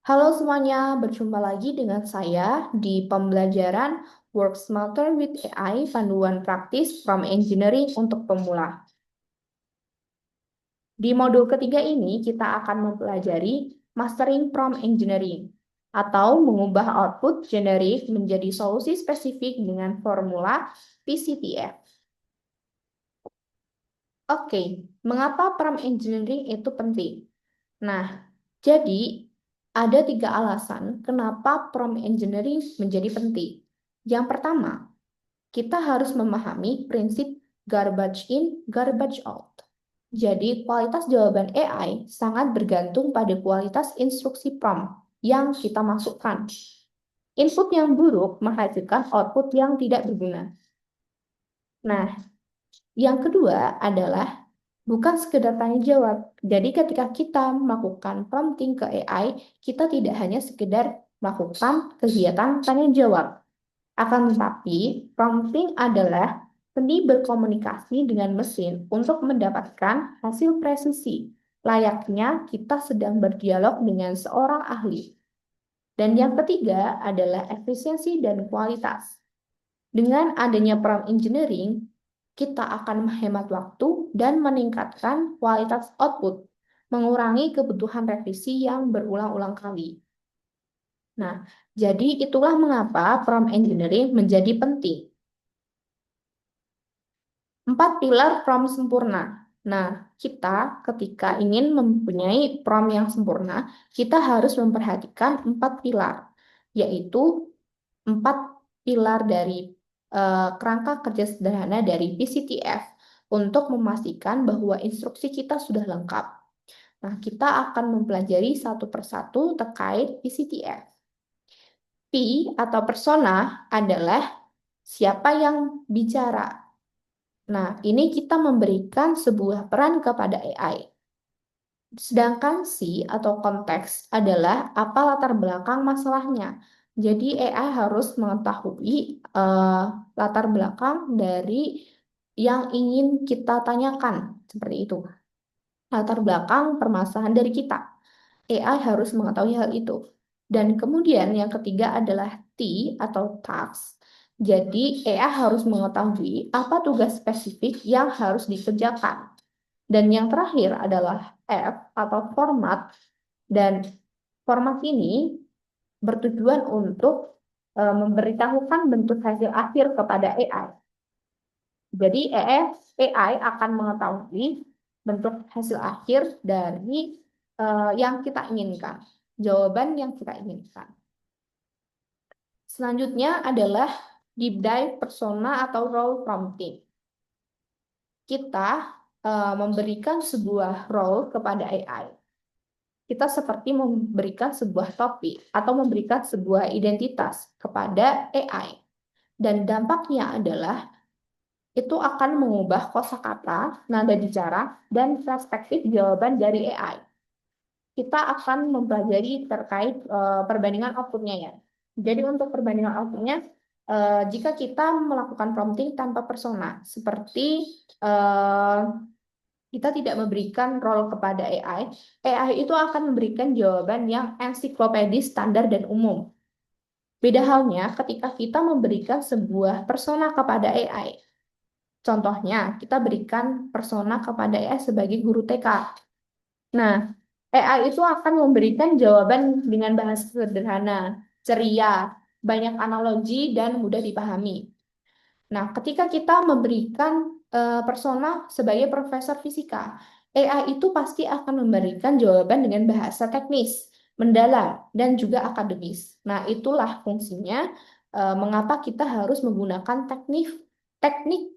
Halo semuanya, berjumpa lagi dengan saya di pembelajaran Work Smarter with AI, panduan praktis from engineering untuk pemula. Di modul ketiga ini, kita akan mempelajari mastering prompt engineering, atau mengubah output generik menjadi solusi spesifik dengan formula PCTF. Oke, mengapa prompt engineering itu penting? Nah, jadi ada tiga alasan kenapa prompt engineering menjadi penting. Yang pertama, kita harus memahami prinsip garbage in, garbage out. Jadi, kualitas jawaban AI sangat bergantung pada kualitas instruksi prompt yang kita masukkan. Input yang buruk menghasilkan output yang tidak berguna. Nah, yang kedua adalah bukan sekedar tanya jawab. Jadi ketika kita melakukan prompting ke AI, kita tidak hanya sekedar melakukan kegiatan tanya jawab. Akan tetapi, prompting adalah seni berkomunikasi dengan mesin untuk mendapatkan hasil presisi. Layaknya kita sedang berdialog dengan seorang ahli. Dan yang ketiga adalah efisiensi dan kualitas. Dengan adanya prompt engineering, kita akan menghemat waktu dan meningkatkan kualitas output, mengurangi kebutuhan revisi yang berulang-ulang kali. Nah, jadi itulah mengapa prompt engineering menjadi penting. 4 pilar prompt sempurna. Nah, kita ketika ingin mempunyai prompt yang sempurna, kita harus memperhatikan 4 pilar, yaitu 4 pilar dari kerangka kerja sederhana dari PCTF untuk memastikan bahwa instruksi kita sudah lengkap. Nah, kita akan mempelajari satu persatu terkait PCTF. P atau persona adalah siapa yang bicara. Nah, ini kita memberikan sebuah peran kepada AI. Sedangkan C atau konteks adalah apa latar belakang masalahnya. Jadi AI harus mengetahui latar belakang dari yang ingin kita tanyakan, seperti itu. Latar belakang permasalahan dari kita. AI harus mengetahui hal itu. Dan kemudian yang ketiga adalah T atau task. Jadi AI harus mengetahui apa tugas spesifik yang harus dikerjakan. Dan yang terakhir adalah F atau format. Dan format ini bertujuan untuk memberitahukan bentuk hasil akhir kepada AI. Jadi AI akan mengetahui bentuk hasil akhir dari yang kita inginkan, jawaban yang kita inginkan. Selanjutnya adalah deep dive persona atau role prompting. Kita memberikan sebuah role kepada AI. Kita seperti memberikan sebuah topik atau memberikan sebuah identitas kepada AI. Dan dampaknya adalah itu akan mengubah kosakata, nada bicara, dan perspektif jawaban dari AI. Kita akan mempelajari terkait perbandingan outputnya ya. Jadi untuk perbandingan outputnya, jika kita melakukan prompting tanpa persona, seperti kita tidak memberikan role kepada AI itu akan memberikan jawaban yang ensiklopedis, standar, dan umum. Beda halnya ketika kita memberikan sebuah persona kepada AI. Contohnya, kita berikan persona kepada AI sebagai guru TK. Nah, AI itu akan memberikan jawaban dengan bahasa sederhana, ceria, banyak analogi, dan mudah dipahami. Nah, ketika kita memberikan persona sebagai profesor fisika, AI itu pasti akan memberikan jawaban dengan bahasa teknis, mendalam, dan juga akademis. Nah, itulah fungsinya mengapa kita harus menggunakan teknik teknik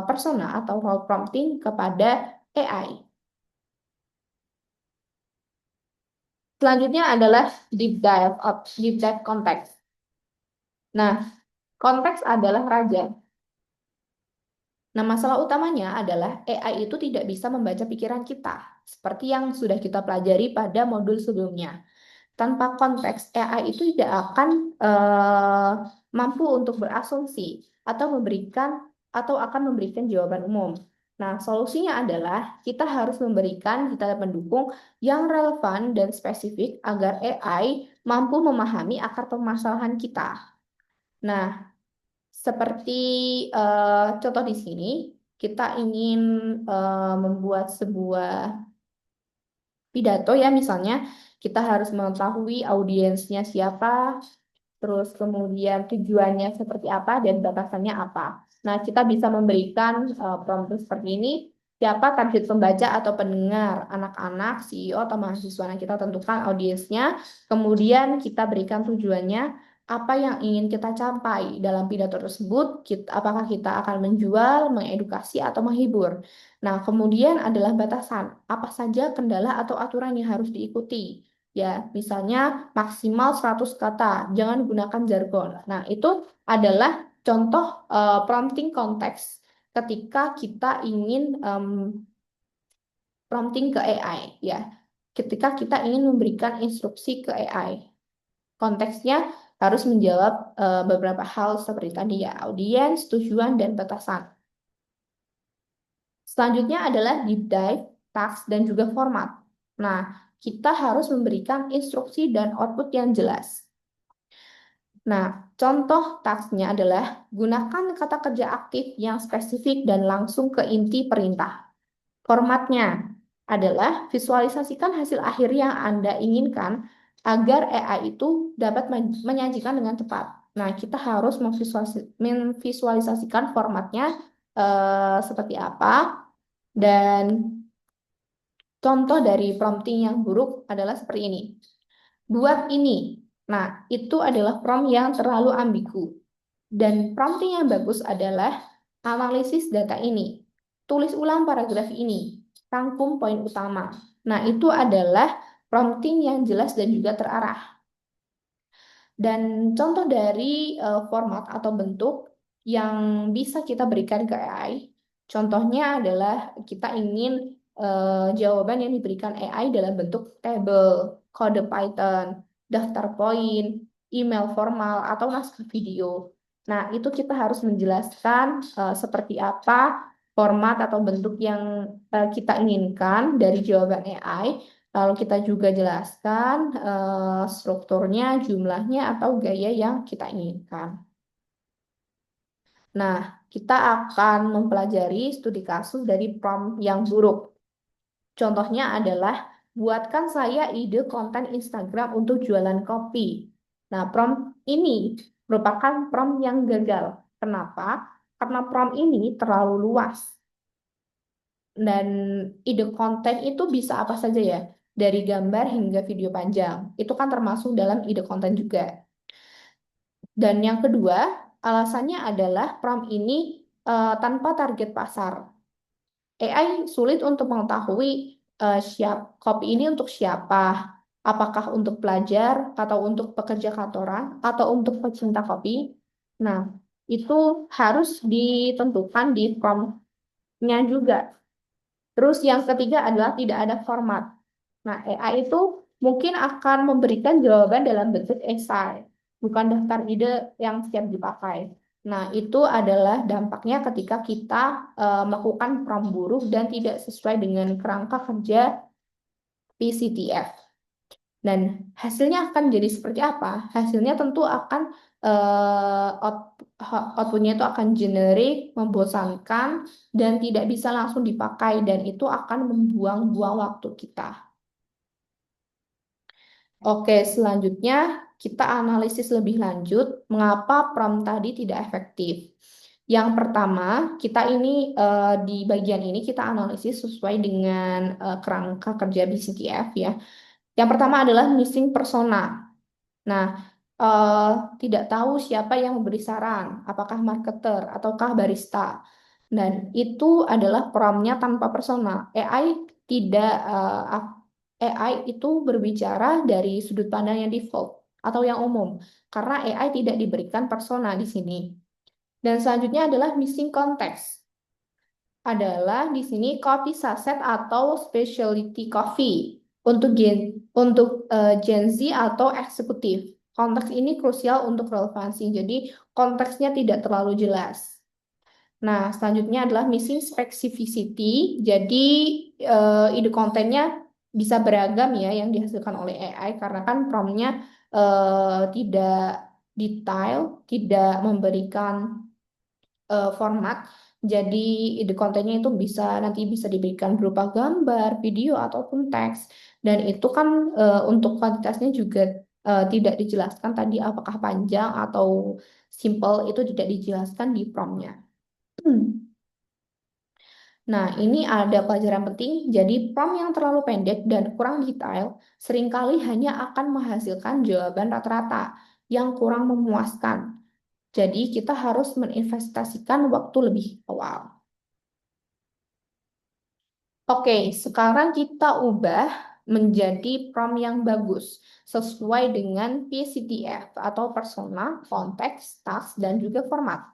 persona atau role prompting kepada AI. Selanjutnya adalah deep dive konteks. Nah, konteks adalah raja. Nah, masalah utamanya adalah AI itu tidak bisa membaca pikiran kita, seperti yang sudah kita pelajari pada modul sebelumnya. Tanpa konteks, AI itu tidak akan mampu untuk berasumsi atau akan memberikan jawaban umum. Nah, solusinya adalah kita harus memberikan detail pendukung yang relevan dan spesifik agar AI mampu memahami akar permasalahan kita. Nah, seperti contoh di sini, kita ingin membuat sebuah pidato ya, misalnya kita harus mengetahui audiensnya siapa, terus kemudian tujuannya seperti apa dan batasannya apa. Nah, kita bisa memberikan prompt seperti ini, siapa target pembaca atau pendengar, anak-anak, CEO atau mahasiswa. Nah, kita tentukan audiensnya, kemudian kita berikan tujuannya, apa yang ingin kita capai dalam pidato tersebut, apakah kita akan menjual, mengedukasi, atau menghibur. Nah, kemudian adalah batasan, apa saja kendala atau aturan yang harus diikuti. Ya, misalnya maksimal 100 kata, jangan gunakan jargon. Nah, itu adalah contoh prompting konteks ketika kita ingin prompting ke AI, ya. Ketika kita ingin memberikan instruksi ke AI. Konteksnya harus menjawab beberapa hal seperti tadi ya, audiens, tujuan, dan batasan. Selanjutnya adalah deep dive, task, dan juga format. Nah, kita harus memberikan instruksi dan output yang jelas. Nah, contoh tasknya adalah gunakan kata kerja aktif yang spesifik dan langsung ke inti perintah. Formatnya adalah visualisasikan hasil akhir yang Anda inginkan agar AI itu dapat menyajikan dengan tepat. Nah, kita harus memvisualisasikan formatnya seperti apa. Dan contoh dari prompting yang buruk adalah seperti ini. Buat ini. Nah, itu adalah prompt yang terlalu ambigu. Dan prompting yang bagus adalah analisis data ini. Tulis ulang paragraf ini. Rangkum poin utama. Nah, itu adalah prompting yang jelas dan juga terarah. Dan contoh dari format atau bentuk yang bisa kita berikan ke AI, contohnya adalah kita ingin jawaban yang diberikan AI dalam bentuk tabel, kode Python, daftar poin, email formal, atau naskah video. Nah, itu kita harus menjelaskan seperti apa format atau bentuk yang kita inginkan dari jawaban AI. Lalu kita juga jelaskan strukturnya, jumlahnya, atau gaya yang kita inginkan. Nah, kita akan mempelajari studi kasus dari prompt yang buruk. Contohnya adalah, buatkan saya ide konten Instagram untuk jualan kopi. Nah, prompt ini merupakan prompt yang gagal. Kenapa? Karena prompt ini terlalu luas. Dan ide konten itu bisa apa saja ya, dari gambar hingga video panjang. Itu kan termasuk dalam ide konten juga. Dan yang kedua, alasannya adalah prompt ini tanpa target pasar. AI sulit untuk mengetahui kopi ini untuk siapa, apakah untuk pelajar, atau untuk pekerja kantoran, atau untuk pecinta kopi. Nah, itu harus ditentukan di prompt-nya juga. Terus yang ketiga adalah tidak ada format. Nah, AI itu mungkin akan memberikan jawaban dalam bentuk esai, bukan daftar ide yang siap dipakai. Nah, itu adalah dampaknya ketika kita melakukan prompt buruk dan tidak sesuai dengan kerangka kerja PCTF. Dan hasilnya akan jadi seperti apa? Hasilnya tentu akan outputnya itu akan generik, membosankan, dan tidak bisa langsung dipakai, dan itu akan membuang-buang waktu kita. Oke, selanjutnya kita analisis lebih lanjut mengapa prompt tadi tidak efektif. Yang pertama, kita ini di bagian ini kita analisis sesuai dengan kerangka kerja BCTF ya. Yang pertama adalah missing persona. Nah, eh, tidak tahu siapa yang memberi saran, apakah marketer ataukah barista. Dan itu adalah prompt-nya tanpa persona. AI tidak AI itu berbicara dari sudut pandang yang default atau yang umum, karena AI tidak diberikan persona di sini. Dan selanjutnya adalah missing context. Adalah di sini kopi saset atau specialty coffee untuk Gen Z atau eksekutif. Konteks ini krusial untuk relevansi. Jadi konteksnya tidak terlalu jelas. Nah, selanjutnya adalah missing specificity. Jadi, ide kontennya bisa beragam ya yang dihasilkan oleh AI karena kan promptnya tidak detail, tidak memberikan format. Jadi ide kontennya itu nanti bisa diberikan berupa gambar, video ataupun teks. Dan itu kan untuk kuantitasnya juga tidak dijelaskan tadi apakah panjang atau simple itu tidak dijelaskan di promptnya. Nah, ini ada pelajaran penting. Jadi, prompt yang terlalu pendek dan kurang detail seringkali hanya akan menghasilkan jawaban rata-rata yang kurang memuaskan. Jadi, kita harus menginvestasikan waktu lebih awal. Oke, sekarang kita ubah menjadi prompt yang bagus sesuai dengan PCTF atau persona, konteks, task, dan juga format.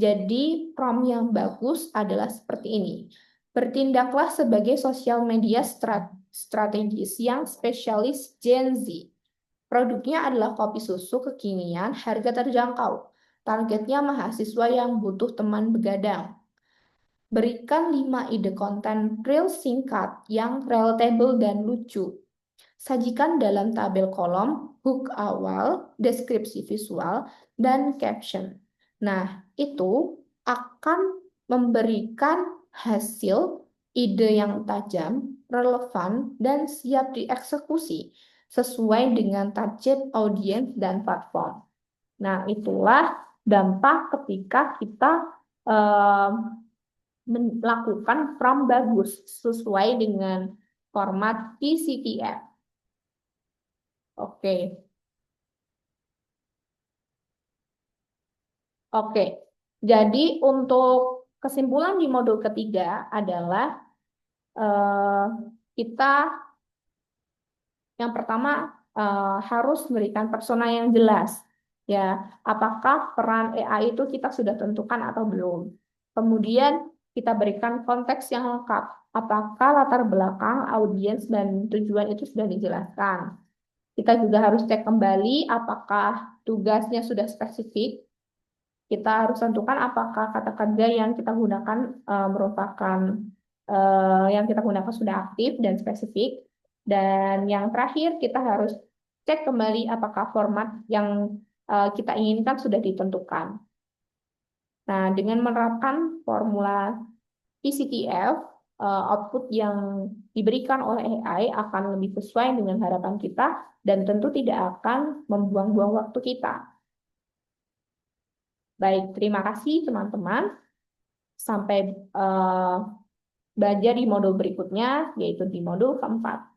Jadi, prompt yang bagus adalah seperti ini. Bertindaklah sebagai sosial media strategis yang spesialis Gen Z. Produknya adalah kopi susu kekinian, harga terjangkau. Targetnya mahasiswa yang butuh teman begadang. Berikan 5 ide konten reel singkat yang relatable dan lucu. Sajikan dalam tabel kolom, hook awal, deskripsi visual, dan caption. Nah, itu akan memberikan hasil ide yang tajam, relevan, dan siap dieksekusi sesuai dengan target audiens dan platform. Nah, itulah dampak ketika kita eh, melakukan prompt bagus sesuai dengan format PCTF. Oke, oke. Jadi untuk kesimpulan di modul ketiga adalah eh, kita yang pertama harus memberikan persona yang jelas. Ya, apakah peran AI itu kita sudah tentukan atau belum? Kemudian kita berikan konteks yang lengkap. Apakah latar belakang, audiens, dan tujuan itu sudah dijelaskan? Kita juga harus cek kembali apakah tugasnya sudah spesifik. Kita harus tentukan apakah kata kerja yang kita gunakan merupakan yang kita gunakan sudah aktif dan spesifik. Dan yang terakhir kita harus cek kembali apakah format yang kita inginkan sudah ditentukan. Nah, dengan menerapkan formula PCTF, output yang diberikan oleh AI akan lebih sesuai dengan harapan kita dan tentu tidak akan membuang-buang waktu kita. Baik, terima kasih teman-teman. Sampai belajar di modul berikutnya, yaitu di modul keempat.